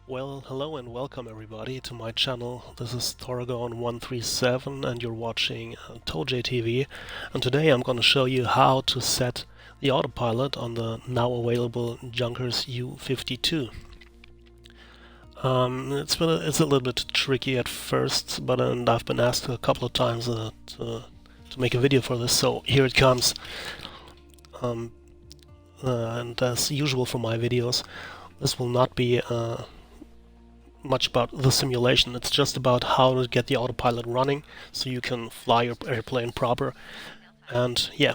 Well, hello and welcome everybody to my channel. This is Thorgon137 and you're watching ToeJTV, and today I'm going to show you how to set the autopilot on the now available Junkers U52. It's a little bit tricky at first, but I've been asked a couple of times to make a video for this, so here it comes. And as usual for my videos, this will not be much about the simulation. It's just about how to get the autopilot running so you can fly your airplane proper. And yeah,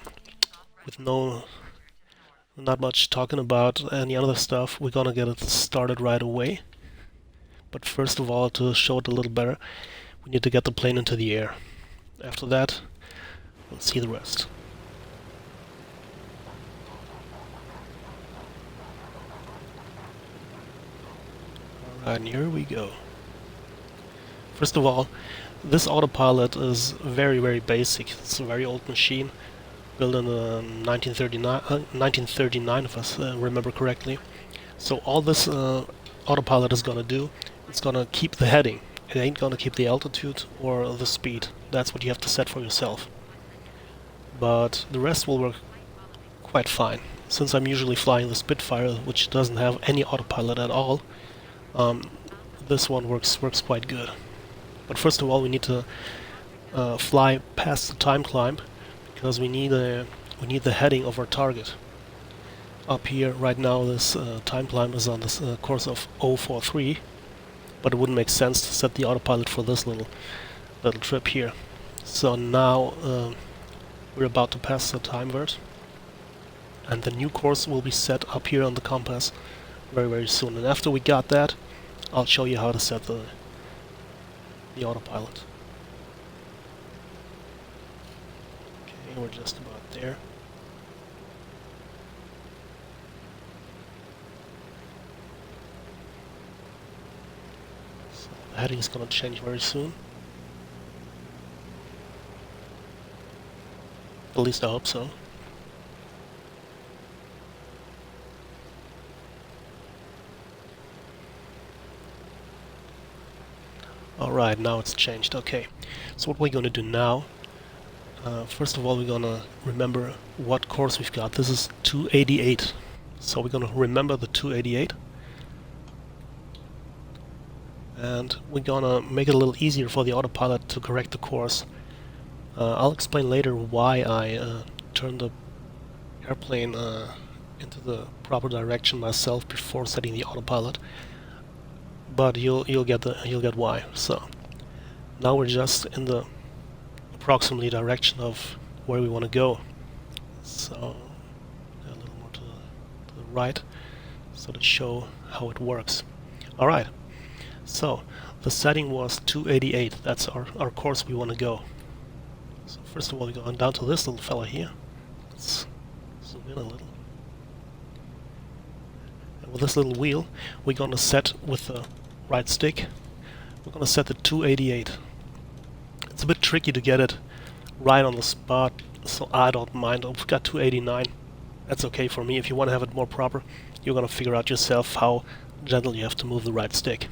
with not much talking about any other stuff, we're gonna get it started right away. But first of all, to show it a little better, we need to get the plane into the air. After that, we'll see the rest. Alright, and here we go. First of all, this autopilot is very basic. It's a very old machine, built in 1939 if I remember correctly. So all this autopilot is gonna do, it's gonna keep the heading. It ain't gonna keep the altitude or the speed. That's what you have to set for yourself. But the rest will work quite fine. Since I'm usually flying the Spitfire, which doesn't have any autopilot at all, this one works quite good. But first of all, we need to fly past the time climb, because we need the heading of our target. Up here right now, this time climb is on this course of 043, but it wouldn't make sense to set the autopilot for this little trip here. So now we're about to pass the time vert, and the new course will be set up here on the compass very soon. And after we got that, I'll show you how to set the autopilot. Okay, we're just about there. So the heading is going to change very soon. At least I hope so. Alright, now it's changed. Okay, so what we're going to do now, first of all, we're going to remember what course we've got. This is 288. So we're going to remember the 288. And we're going to make it a little easier for the autopilot to correct the course. I'll explain later why I turned the airplane into the proper direction myself before setting the autopilot. But you'll get why. So now we're just in the approximately direction of where we want to go. So a little more to the right, so to show how it works. All right. So the setting was 288. That's our course we want to go. So first of all, we're going down to this little fella here. Let's zoom in a little. And with this little wheel, we're going to set with the right stick. We're going to set the 288. It's a bit tricky to get it right on the spot, so I don't mind. I've got 289. That's okay for me. If you want to have it more proper, you're going to figure out yourself how gentle you have to move the right stick.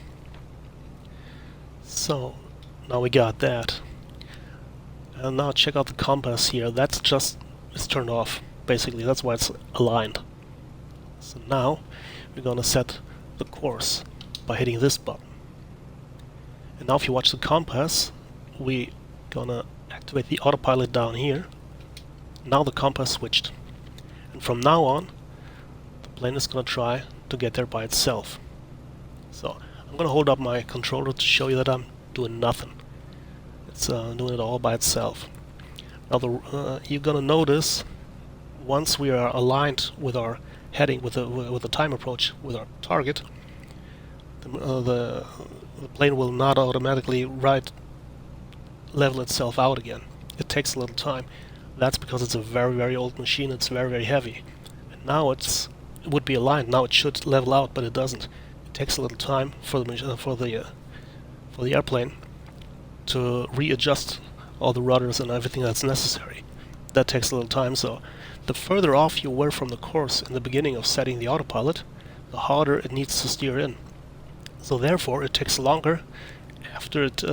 So now we got that. And now check out the compass here. It's turned off, basically. That's why it's aligned. So now we're going to set the course by hitting this button. And now if you watch the compass, we're gonna activate the autopilot down here. Now the compass switched. And from now on, the plane is gonna try to get there by itself. So I'm gonna hold up my controller to show you that I'm doing nothing. It's doing it all by itself. Now you're gonna notice, once we are aligned with our heading, with the time approach with our target, the plane will not automatically level itself out again. It takes a little time. That's because it's a very old machine. It's very heavy. And now it would be aligned. Now it should level out, but it doesn't. It takes a little time for the airplane to readjust all the rudders and everything that's necessary. That takes a little time. So the further off you were from the course in the beginning of setting the autopilot, the harder it needs to steer in. So therefore it takes longer after it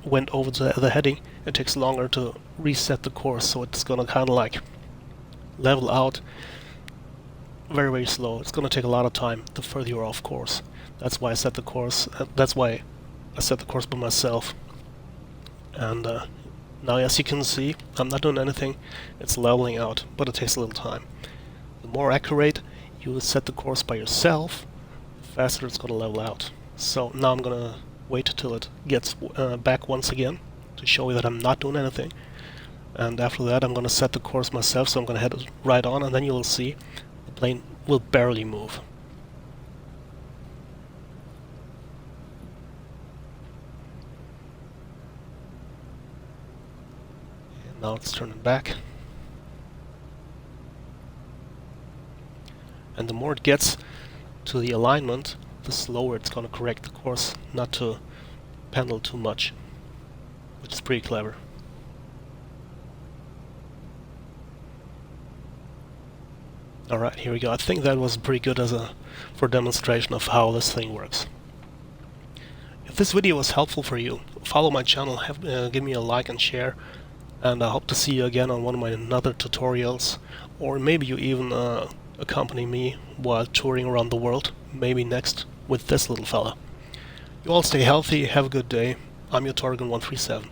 went over the heading. It takes longer to reset the course, so it's gonna kind of like level out very, very slow. It's gonna take a lot of time the further you're off course. That's why I set the course. That's why I set the course by myself. And now, as you can see, I'm not doing anything. It's leveling out, but it takes a little time. The more accurate you set the course by yourself, the faster it's gonna level out. So now I'm gonna wait till it gets back once again to show you that I'm not doing anything. And after that, I'm gonna set the course myself, so I'm gonna head right on, and then you'll see the plane will barely move. And now it's turning back. And the more it gets to the alignment, the slower it's gonna correct the course, not to pendle too much, which is pretty clever. Alright, here we go. I think that was pretty good for a demonstration of how this thing works. If this video was helpful for you, follow my channel, give me a like and share, and I hope to see you again on one of my other tutorials, or maybe you even accompany me while touring around the world, maybe next with this little fella. You all stay healthy, have a good day. I'm your Torgon 137.